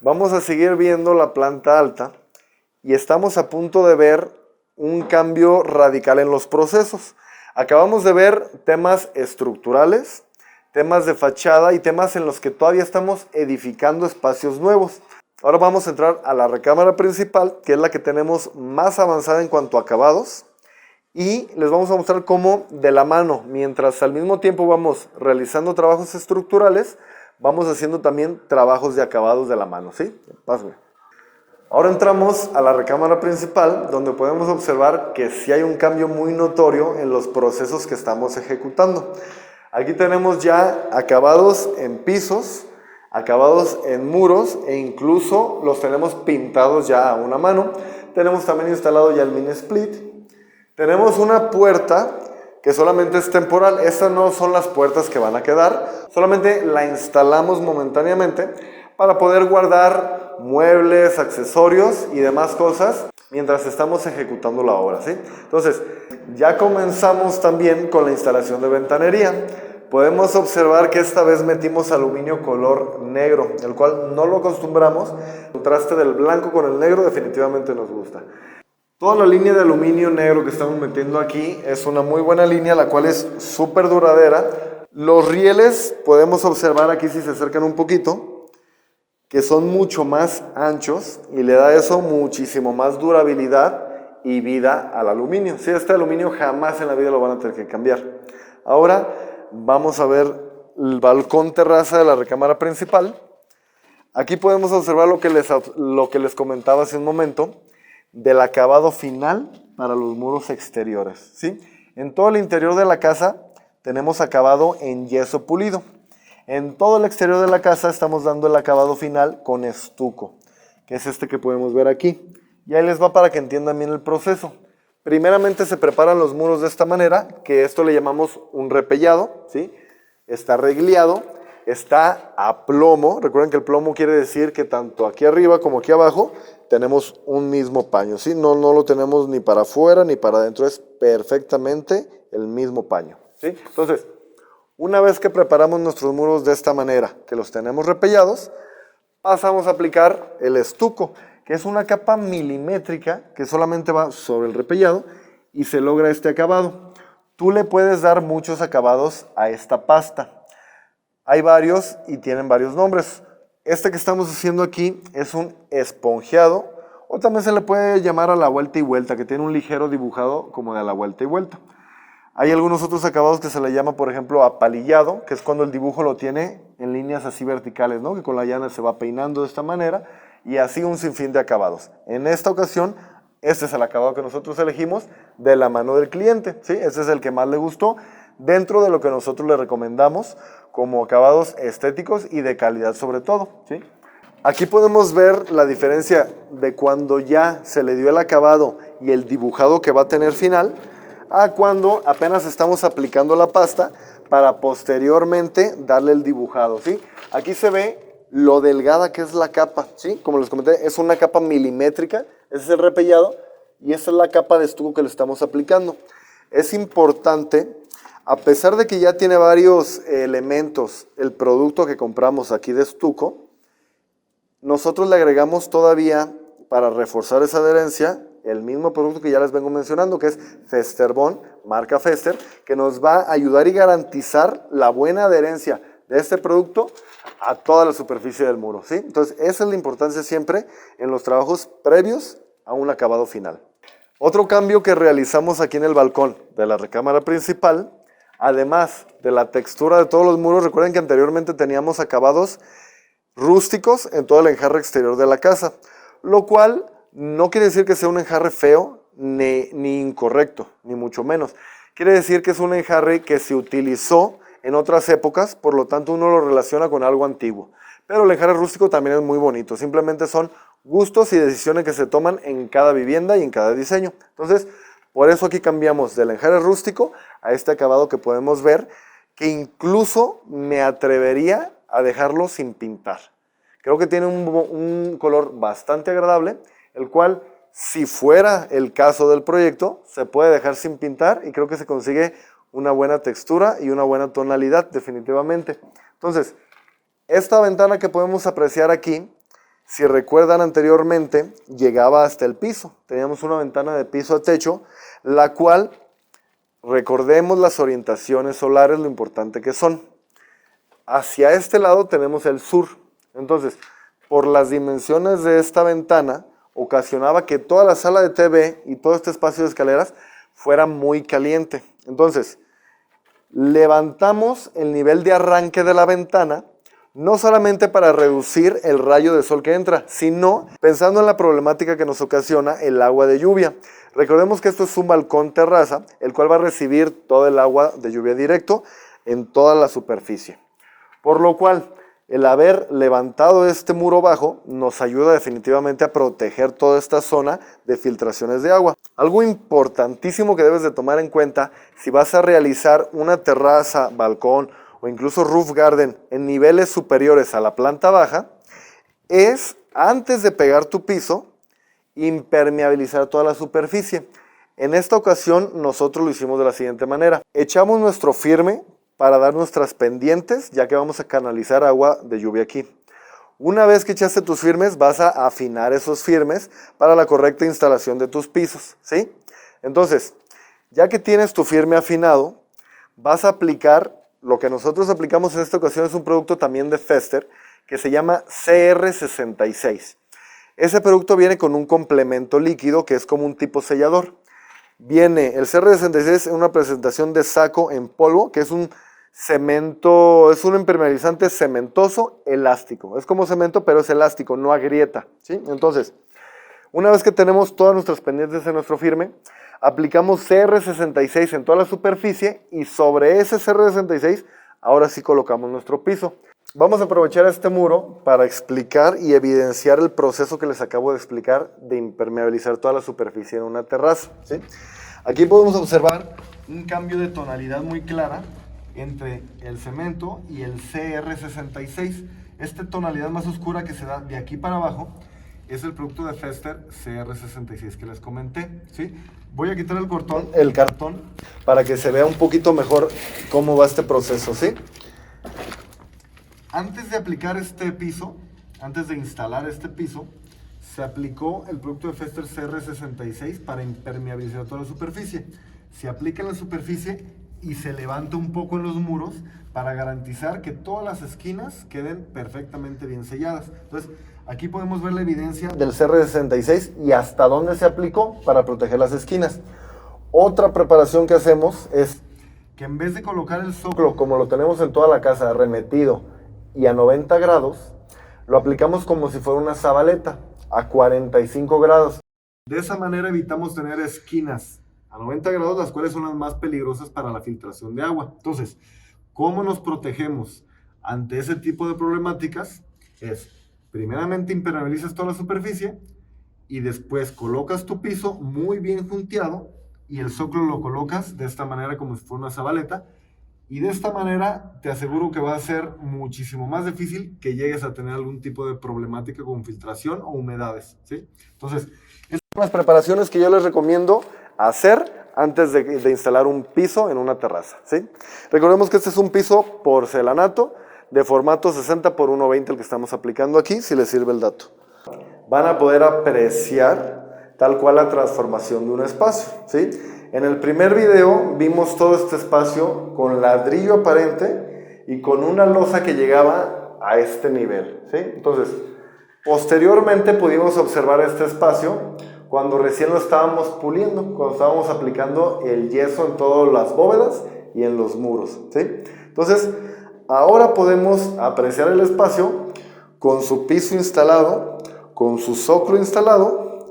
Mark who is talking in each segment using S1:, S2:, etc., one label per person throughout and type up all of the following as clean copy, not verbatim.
S1: Vamos a seguir viendo la planta alta y estamos a punto de ver un cambio radical en los procesos. Acabamos de ver temas estructurales, temas de fachada y temas en los que todavía estamos edificando espacios nuevos. Ahora vamos a entrar a la recámara principal, que es la que tenemos más avanzada en cuanto a acabados. Y les vamos a mostrar cómo de la mano, mientras al mismo tiempo vamos realizando trabajos estructurales, vamos haciendo también trabajos de acabados de la mano, ¿sí? Pásame. Ahora entramos a la recámara principal, donde podemos observar que sí hay un cambio muy notorio en los procesos que estamos ejecutando. Aquí tenemos ya acabados en pisos, acabados en muros e incluso los tenemos pintados ya a una mano. Tenemos también instalado ya el mini split. Tenemos una puerta que solamente es temporal. Estas no son las puertas que van a quedar, solamente la instalamos momentáneamente para poder guardar muebles, accesorios y demás cosas mientras estamos ejecutando la obra, ¿sí? Entonces, ya comenzamos también con la instalación de ventanería. Podemos observar que esta vez metimos aluminio color negro, el cual no lo acostumbramos. El contraste del blanco con el negro definitivamente nos gusta. Toda la línea de aluminio negro que estamos metiendo aquí es una muy buena línea, la cual es súper duradera. Los rieles podemos observar aquí, si se acercan un poquito, que son mucho más anchos y le da eso muchísimo más durabilidad y vida al aluminio. Sí, este aluminio jamás en la vida lo van a tener que cambiar. Ahora vamos a ver el balcón terraza de la recámara principal. Aquí podemos observar lo que les comentaba hace un momento, del acabado final para los muros exteriores, ¿sí? En todo el interior de la casa tenemos acabado en yeso pulido. En todo el exterior de la casa estamos dando el acabado final con estuco, que es este que podemos ver aquí. Y ahí les va para que entiendan bien el proceso. Primeramente se preparan los muros de esta manera, que esto le llamamos un repellado, ¿sí? Está regliado, está a plomo. Recuerden que el plomo quiere decir que tanto aquí arriba como aquí abajo tenemos un mismo paño, ¿sí? No lo tenemos ni para afuera ni para adentro, es perfectamente el mismo paño, ¿sí? Entonces, una vez que preparamos nuestros muros de esta manera, que los tenemos repellados, pasamos a aplicar el estuco, que es una capa milimétrica que solamente va sobre el repellado y se logra este acabado. Tú le puedes dar muchos acabados a esta pasta. Hay varios y tienen varios nombres. Este que estamos haciendo aquí es un esponjeado, o también se le puede llamar a la vuelta y vuelta, que tiene un ligero dibujado como de a la vuelta y vuelta. Hay algunos otros acabados que se le llama, por ejemplo, apalillado, que es cuando el dibujo lo tiene en líneas así verticales, ¿no? Que con la llana se va peinando de esta manera, y así un sinfín de acabados. En esta ocasión, este es el acabado que nosotros elegimos de la mano del cliente, ¿sí? Este es el que más le gustó, dentro de lo que nosotros le recomendamos como acabados estéticos y de calidad sobre todo, ¿sí? Aquí podemos ver la diferencia de cuando ya se le dio el acabado y el dibujado que va a tener final, a cuando apenas estamos aplicando la pasta para posteriormente darle el dibujado, ¿sí? Aquí se ve lo delgada que es la capa, ¿sí? Como les comenté, es una capa milimétrica, ese es el repellado, y esa es la capa de estuco que le estamos aplicando. Es importante, a pesar de que ya tiene varios elementos el producto que compramos aquí de estuco, nosotros le agregamos todavía, para reforzar esa adherencia, el mismo producto que ya les vengo mencionando, que es Festerbond, marca Fester, que nos va a ayudar y garantizar la buena adherencia de este producto a toda la superficie del muro, ¿sí? Entonces, esa es la importancia siempre en los trabajos previos a un acabado final. Otro cambio que realizamos aquí en el balcón de la recámara principal, además de la textura de todos los muros, recuerden que anteriormente teníamos acabados rústicos en todo el enjarre exterior de la casa, lo cual no quiere decir que sea un enjarre feo ni incorrecto, ni mucho menos. Quiere decir que es un enjarre que se utilizó en otras épocas, por lo tanto uno lo relaciona con algo antiguo. Pero el enjarre rústico también es muy bonito, simplemente son gustos y decisiones que se toman en cada vivienda y en cada diseño. Entonces, por eso aquí cambiamos del enjarre rústico a este acabado que podemos ver, que incluso me atrevería a dejarlo sin pintar. Creo que tiene un color bastante agradable, el cual, si fuera el caso del proyecto, se puede dejar sin pintar y creo que se consigue una buena textura y una buena tonalidad definitivamente. Entonces, esta ventana que podemos apreciar aquí Si recuerdan anteriormente, llegaba hasta el piso. Teníamos una ventana de piso a techo, la cual, recordemos las orientaciones solares, lo importante que son. Hacia este lado tenemos el sur. Entonces, por las dimensiones de esta ventana, ocasionaba que toda la sala de TV y todo este espacio de escaleras fuera muy caliente. Entonces, levantamos el nivel de arranque de la ventana, no solamente para reducir el rayo de sol que entra, sino pensando en la problemática que nos ocasiona el agua de lluvia. Recordemos que esto es un balcón terraza, el cual va a recibir todo el agua de lluvia directo en toda la superficie. Por lo cual, el haber levantado este muro bajo nos ayuda definitivamente a proteger toda esta zona de filtraciones de agua. Algo importantísimo que debes de tomar en cuenta si vas a realizar una terraza, balcón o incluso roof garden en niveles superiores a la planta baja es, antes de pegar tu piso, impermeabilizar toda la superficie. En esta ocasión nosotros lo hicimos de la siguiente manera. Echamos nuestro firme para dar nuestras pendientes, ya que vamos a canalizar agua de lluvia aquí. Una vez que echaste tus firmes, vas a afinar esos firmes para la correcta instalación de tus pisos, ¿sí? Entonces, ya que tienes tu firme afinado, vas a aplicar, lo que nosotros aplicamos en esta ocasión es un producto también de Fester, que se llama CR66. Ese producto viene con un complemento líquido que es como un tipo sellador. Viene el CR66 en una presentación de saco en polvo, que es un cemento, es un impermeabilizante cementoso elástico. Es como cemento, pero es elástico, no agrieta, ¿sí? Entonces, una vez que tenemos todas nuestras pendientes en nuestro firme, aplicamos CR66 en toda la superficie y sobre ese CR66, ahora sí colocamos nuestro piso. Vamos a aprovechar este muro para explicar y evidenciar el proceso que les acabo de explicar de impermeabilizar toda la superficie en una terraza, ¿sí? Aquí podemos observar un cambio de tonalidad muy clara entre el cemento y el CR66. Esta tonalidad más oscura que se da de aquí para abajo es el producto de Fester CR66 que les comenté, ¿sí? Voy a quitar el cartón para que se vea un poquito mejor cómo va este proceso, ¿sí? Antes de aplicar este piso, antes de instalar este piso, se aplicó el producto de Fester CR66 para impermeabilizar toda la superficie. Se aplica en la superficie y se levanta un poco en los muros para garantizar que todas las esquinas queden perfectamente bien selladas. Entonces, aquí podemos ver la evidencia del CR66 y hasta dónde se aplicó para proteger las esquinas. Otra preparación que hacemos es que en vez de colocar el zócalo como lo tenemos en toda la casa, remetido y a 90 grados, lo aplicamos como si fuera una zabaleta, a 45 grados. De esa manera evitamos tener esquinas a 90 grados, las cuales son las más peligrosas para la filtración de agua. Entonces, ¿cómo nos protegemos ante ese tipo de problemáticas? Es, primeramente impermeabilizas toda la superficie y después colocas tu piso muy bien junteado y el zócalo lo colocas de esta manera como si fuera una zabaleta. Y de esta manera te aseguro que va a ser muchísimo más difícil que llegues a tener algún tipo de problemática con filtración o humedades, ¿sí? Entonces, estas son las preparaciones que yo les recomiendo hacer antes de instalar un piso en una terraza, ¿sí? Recordemos que este es un piso porcelanato de formato 60 por 1.20 el que estamos aplicando aquí, si les sirve el dato. Van a poder apreciar tal cual la transformación de un espacio, ¿sí? En el primer video vimos todo este espacio con ladrillo aparente y con una losa que llegaba a este nivel, ¿sí? Entonces, posteriormente pudimos observar este espacio cuando recién lo estábamos puliendo, cuando estábamos aplicando el yeso en todas las bóvedas y en los muros, ¿sí? Entonces, ahora podemos apreciar el espacio con su piso instalado, con su zócalo instalado,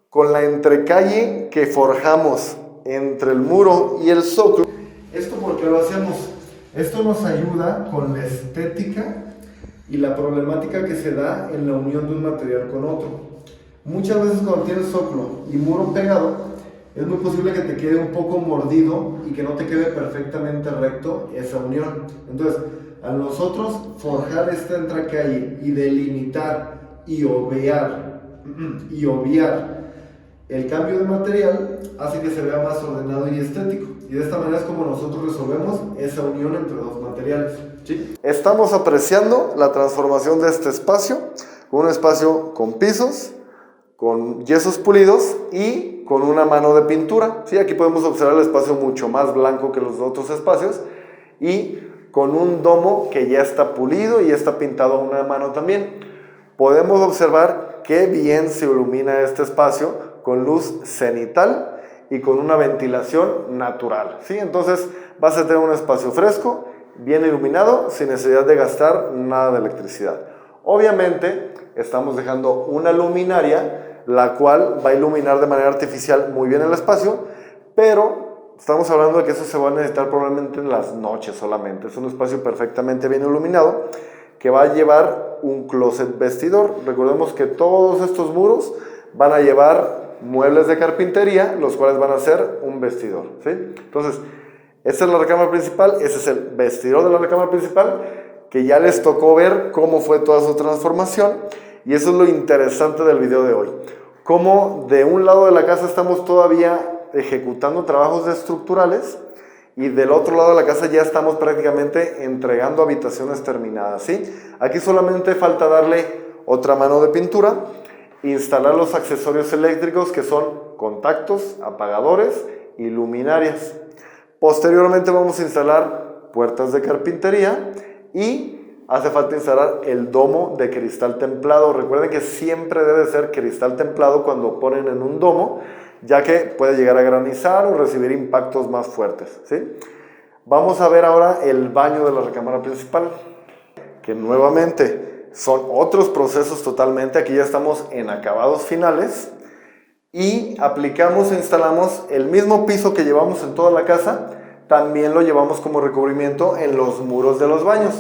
S1: con la entrecalle que forjamos entre el muro y el zócalo. ¿Esto por qué lo hacemos? Esto nos ayuda con la estética y la problemática que se da en la unión de un material con otro. Muchas veces cuando tienes zócalo y muro pegado, es muy posible que te quede un poco mordido y que no te quede perfectamente recto esa unión. Entonces, al nosotros forjar esta entrecalle y delimitar y obviar el cambio de material, hace que se vea más ordenado y estético. Y de esta manera es como nosotros resolvemos esa unión entre dos materiales, ¿sí? Estamos apreciando la transformación de este espacio Un espacio con pisos, con yesos pulidos y con una mano de pintura. ¿Sí? Aquí podemos observar el espacio mucho más blanco que los otros espacios y con un domo que ya está pulido y ya está pintado a una mano también. Podemos observar qué bien se ilumina este espacio con luz cenital y con una ventilación natural. ¿Sí? Entonces vas a tener un espacio fresco, bien iluminado, sin necesidad de gastar nada de electricidad. Obviamente estamos dejando una luminaria la cual va a iluminar de manera artificial muy bien el espacio, pero estamos hablando de que eso se va a necesitar probablemente en las noches solamente. Es un espacio perfectamente bien iluminado que va a llevar un closet vestidor. Recordemos que todos estos muros van a llevar muebles de carpintería, los cuales van a ser un vestidor, ¿sí? Entonces, esta es la recámara principal, ese es el vestidor de la recámara principal, que ya les tocó ver cómo fue toda su transformación, y eso es lo interesante del video de hoy. Cómo de un lado de la casa estamos todavía ejecutando trabajos estructurales, y del otro lado de la casa ya estamos prácticamente entregando habitaciones terminadas, ¿sí? Aquí solamente falta darle otra mano de pintura, instalar los accesorios eléctricos que son contactos, apagadores y luminarias. Posteriormente vamos a instalar puertas de carpintería y hace falta instalar el domo de cristal templado. Recuerden que siempre debe ser cristal templado cuando ponen en un domo, ya que puede llegar a granizar o recibir impactos más fuertes, ¿sí? Vamos a ver ahora el baño de la recámara principal, que nuevamente son otros procesos totalmente. Aquí ya estamos en acabados finales y aplicamos e instalamos el mismo piso que llevamos en toda la casa, también lo llevamos como recubrimiento en los muros de los baños.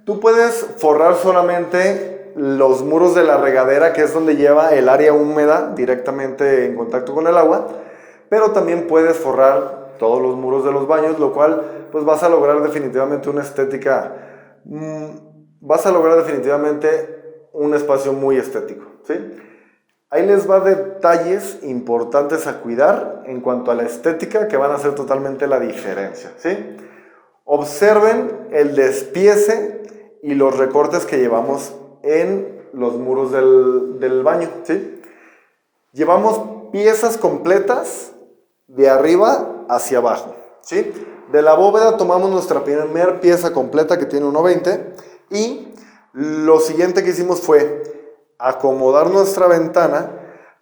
S1: Tú puedes forrar solamente los muros de la regadera, que es donde lleva el área húmeda directamente en contacto con el agua, pero también puedes forrar todos los muros de los baños, lo cual pues vas a lograr definitivamente una estética, vas a lograr definitivamente un espacio muy estético, ¿sí? Ahí les va detalles importantes a cuidar en cuanto a la estética que van a hacer totalmente la diferencia, ¿sí? Observen el despiece y los recortes que llevamos en los muros del baño, ¿sí? Llevamos piezas completas de arriba hacia abajo, ¿sí? De la bóveda tomamos nuestra primera pieza completa que tiene 1.20 y lo siguiente que hicimos fue acomodar nuestra ventana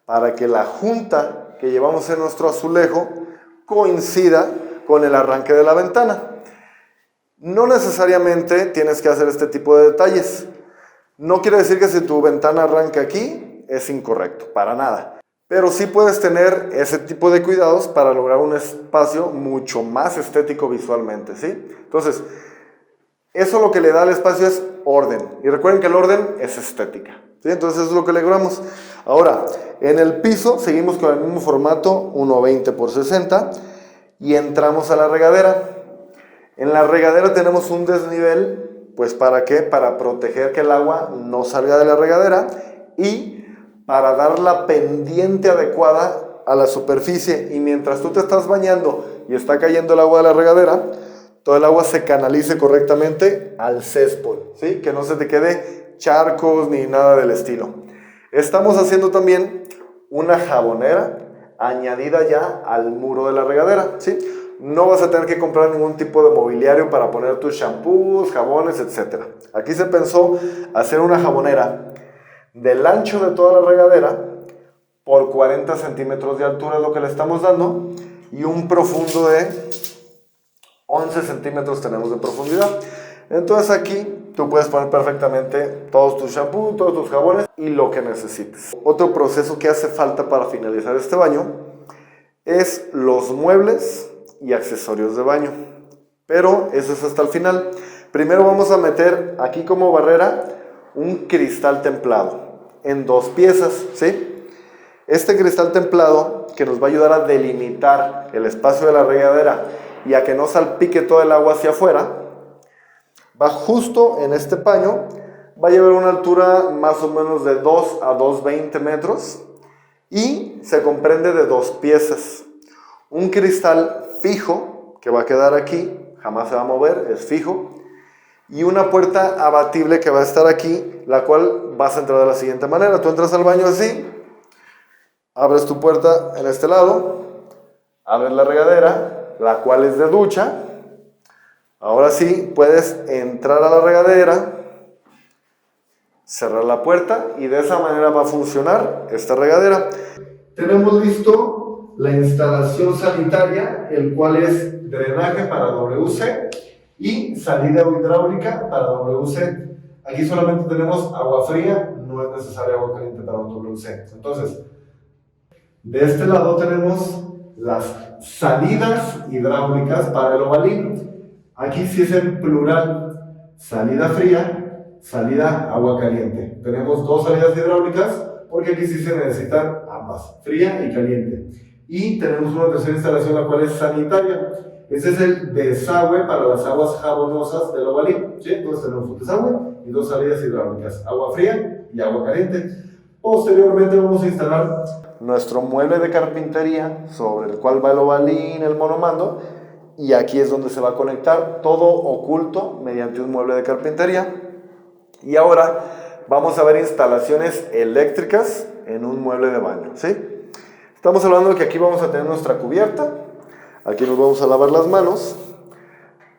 S1: para que la junta que llevamos en nuestro azulejo coincida con el arranque de la ventana. No necesariamente tienes que hacer este tipo de detalles. No quiere decir que si tu ventana arranca aquí es incorrecto, para nada. Pero sí puedes tener ese tipo de cuidados para lograr un espacio mucho más estético visualmente, ¿sí? Entonces, eso lo que le da al espacio es orden. Y recuerden que el orden es estética, ¿sí? Entonces eso es lo que logramos. Ahora, en el piso seguimos con el mismo formato, 1.20 por 60, y entramos a la regadera. En la regadera tenemos un desnivel, pues ¿para qué? Para proteger que el agua no salga de la regadera y para dar la pendiente adecuada a la superficie. Y mientras tú te estás bañando y está cayendo el agua de la regadera, todo el agua se canalice correctamente al césped, ¿sí? Que no se te quede charcos ni nada del estilo. Estamos haciendo también una jabonera añadida ya al muro de la regadera, ¿sí? No vas a tener que comprar ningún tipo de mobiliario para poner tus shampoos, jabones, etc. Aquí se pensó hacer una jabonera del ancho de toda la regadera por 40 centímetros de altura, es lo que le estamos dando, y un profundo de 11 centímetros tenemos de profundidad. Entonces aquí tú puedes poner perfectamente todos tus shampoos, todos tus jabones y lo que necesites. Otro proceso que hace falta para finalizar este baño es los muebles y accesorios de baño, pero eso es hasta el final. Primero vamos a meter aquí como barrera un cristal templado en 2 piezas, ¿sí? Este cristal templado que nos va a ayudar a delimitar el espacio de la regadera y a que no salpique todo el agua hacia afuera, va justo en este paño, va a llevar una altura más o menos de 2 a 2.20 metros y se comprende de 2 piezas. Un cristal fijo que va a quedar aquí, jamás se va a mover, es fijo, y una puerta abatible que va a estar aquí, la cual vas a entrar de la siguiente manera. Tú entras al baño así, abres tu puerta en este lado, abres la regadera, la cual es de ducha. Ahora sí, puedes entrar a la regadera, cerrar la puerta y de esa manera va a funcionar esta regadera. Tenemos listo la instalación sanitaria, el cual es drenaje para WC y salida hidráulica para WC. Aquí solamente tenemos agua fría, no es necesaria agua caliente para un WC. Entonces, de este lado tenemos las salidas hidráulicas para el ovalín. Aquí sí es en plural, salida fría, salida agua caliente. Tenemos dos salidas hidráulicas porque aquí sí se necesitan ambas, fría y caliente. Y tenemos una tercera instalación, la cual es sanitaria. Ese es el desagüe para las aguas jabonosas del ovalín. ¿Sí? Entonces tenemos un desagüe y dos salidas hidráulicas, agua fría y agua caliente. Posteriormente vamos a instalar nuestro mueble de carpintería sobre el cual va el ovalín, el monomando, y aquí es donde se va a conectar, todo oculto mediante un mueble de carpintería. Y ahora vamos a ver instalaciones eléctricas en un mueble de baño, ¿sí? Estamos hablando de que aquí vamos a tener nuestra cubierta, aquí nos vamos a lavar las manos,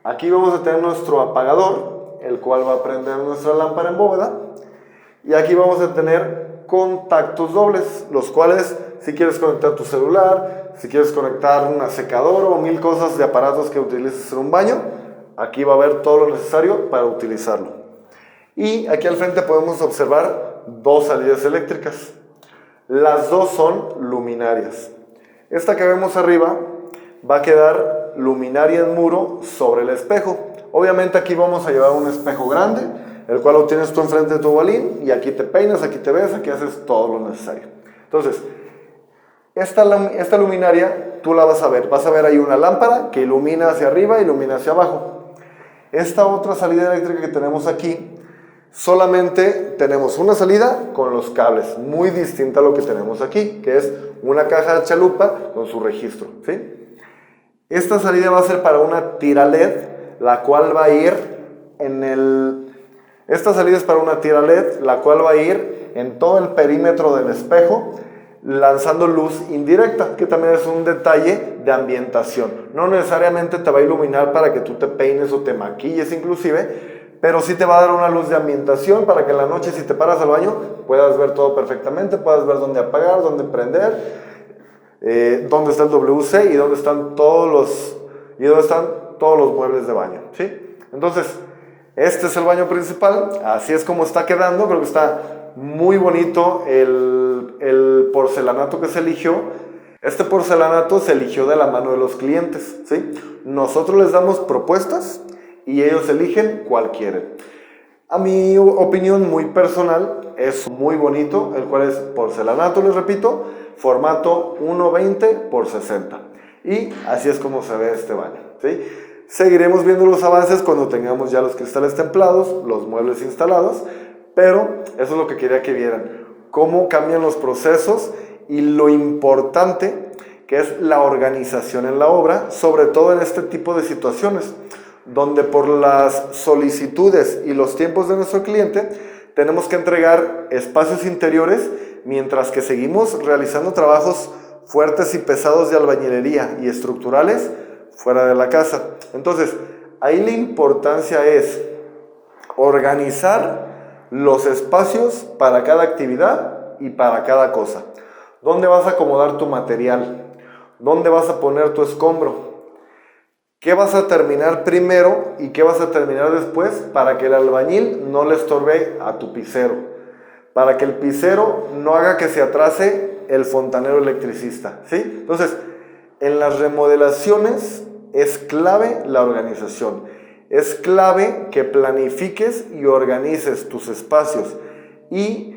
S1: aquí vamos a tener nuestro apagador, el cual va a prender nuestra lámpara en bóveda, y aquí vamos a tener contactos dobles, los cuales si quieres conectar tu celular, si quieres conectar una secadora o mil cosas de aparatos que utilices en un baño, aquí va a haber todo lo necesario para utilizarlo. Y aquí al frente podemos observar dos salidas eléctricas. Las dos son luminarias. Esta que vemos arriba va a quedar luminaria en muro sobre el espejo. Obviamente aquí vamos a llevar un espejo grande, el cual lo tienes tú enfrente de tu ovalín, y aquí te peinas, aquí te ves, aquí haces todo lo necesario. Entonces, esta luminaria tú la vas a ver ahí una lámpara que ilumina hacia arriba, ilumina hacia abajo. Esta otra salida eléctrica que tenemos aquí, solamente tenemos una salida con los cables, muy distinta a lo que tenemos aquí, que es una caja de chalupa con su registro, ¿sí? Esta salida va a ser para una tira LED, la cual va a ir Esta salida es para una tira LED, la cual va a ir en todo el perímetro del espejo, lanzando luz indirecta, que también es un detalle de ambientación. No necesariamente te va a iluminar para que tú te peines o te maquilles inclusive, pero sí te va a dar una luz de ambientación para que en la noche, si te paras al baño, puedas ver todo perfectamente, puedas ver dónde apagar, dónde prender, dónde está el WC y dónde están todos los muebles de baño, ¿sí? Entonces, este es el baño principal, así es como está quedando. Creo que está muy bonito el porcelanato que se eligió. Este porcelanato se eligió de la mano de los clientes, ¿sí? Nosotros les damos propuestas y ellos eligen cuál quieren. A mi opinión muy personal, es muy bonito, el cual es porcelanato, les repito, formato 1.20 por 60. Y así es como se ve este baño, ¿sí? Seguiremos viendo los avances cuando tengamos ya los cristales templados, los muebles instalados, pero eso es lo que quería que vieran, cómo cambian los procesos y lo importante que es la organización en la obra, sobre todo en este tipo de situaciones, donde por las solicitudes y los tiempos de nuestro cliente tenemos que entregar espacios interiores mientras que seguimos realizando trabajos fuertes y pesados de albañilería y estructurales fuera de la casa. Entonces, ahí la importancia es organizar los espacios para cada actividad y para cada cosa. ¿Dónde vas a acomodar tu material? ¿Dónde vas a poner tu escombro? ¿Qué vas a terminar primero y qué vas a terminar después para que el albañil no le estorbe a tu pisero? Para que el pisero no haga que se atrase el fontanero electricista, ¿sí? Entonces, en las remodelaciones es clave la organización. Es clave que planifiques y organices tus espacios y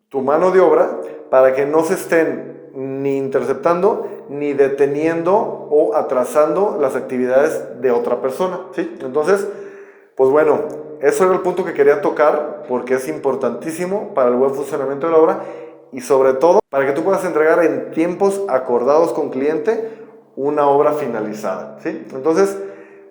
S1: tu mano de obra para que no se estén ni interceptando ni deteniendo o atrasando las actividades de otra persona, ¿sí? Entonces, pues bueno, eso era el punto que quería tocar porque es importantísimo para el buen funcionamiento de la obra y sobre todo para que tú puedas entregar en tiempos acordados con cliente una obra finalizada, ¿sí? Entonces,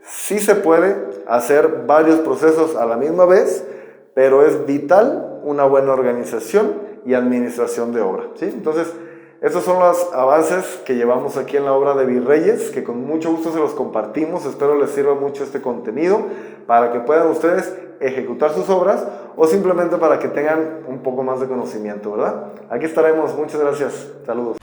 S1: Sí se puede hacer varios procesos a la misma vez, pero es vital una buena organización y administración de obra, ¿sí? Entonces, estos son los avances que llevamos aquí en la obra de Virreyes, que con mucho gusto se los compartimos. Espero les sirva mucho este contenido para que puedan ustedes ejecutar sus obras o simplemente para que tengan un poco más de conocimiento, ¿verdad? Aquí estaremos. Muchas gracias. Saludos.